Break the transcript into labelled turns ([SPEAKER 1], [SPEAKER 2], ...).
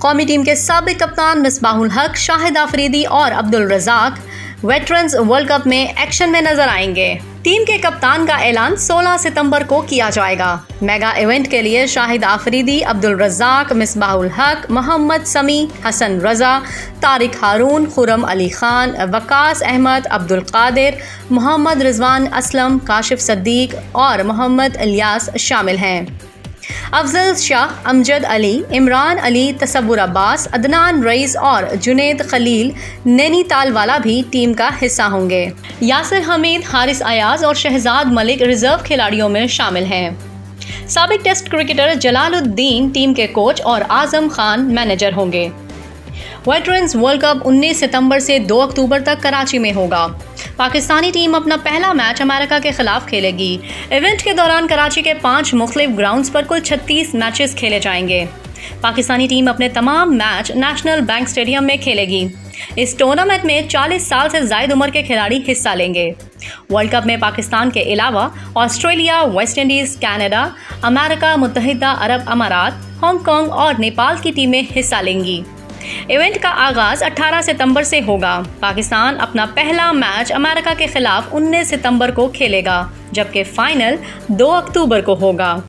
[SPEAKER 1] कौमी टीम के साबिक कप्तान मिसबाहुल हक, शाहिद आफरीदी और Abdul Razzaq veterans world cup में एक्शन में नजर आएंगे। टीम के कप्तान का ऐलान 16 सितंबर को किया जाएगा। मेगा इवेंट के लिए शाहिद आफरीदी, अब्दुल रज़ाक, मिसबाहुल हक, मोहम्मद समी, हसन रजा, तारिक हारून, खुरम अली खान, वकास अहमद, अब्दुल कादिर, मोहम्मद रिजवान असलम, काशिफ सद्दीक और मोहम्मद इलियास शामिल हैं। अफजल शाह, अमजद अली, इमरान अली, तसव्वुर अब्बास, अदनान रईस और जुनैद खलील नैनीताल वाला भी टीम का हिस्सा होंगे। यासिर हमीद, हारिस अयाज और शहजाद मलिक रिजर्व खिलाड़ियों में शामिल हैं। साबिक टेस्ट क्रिकेटर जलालुद्दीन टीम के कोच और आजम खान मैनेजर होंगे। वेटरन्स वर्ल्ड कप 19 सितंबर से 2 अक्टूबर तक कराची में होगा। पाकिस्तानी टीम अपना पहला मैच अमेरिका के खिलाफ खेलेगी। इवेंट के दौरान कराची के 5 मुख्तलिफ ग्राउंड्स पर कुल 36 मैचेस खेले जाएंगे। पाकिस्तानी टीम अपने तमाम मैच नेशनल बैंक स्टेडियम में खेलेगी। इस टूर्नामेंट में 40 साल से ज़ायद उम्र के खिलाड़ी हिस्सा लेंगे। वर्ल्ड कप में पाकिस्तान के अलावा Australia, West Indies, Canada, America मुत्तहिदा अरब अमारात, हांगकांग और नेपाल की टीमें हिस्सा लेंगी। इवेंट का आगाज़ 18 सितंबर से होगा। पाकिस्तान अपना पहला मैच अमेरिका के खिलाफ 19 सितंबर को खेलेगा, जबकि फाइनल 2 अक्टूबर को होगा।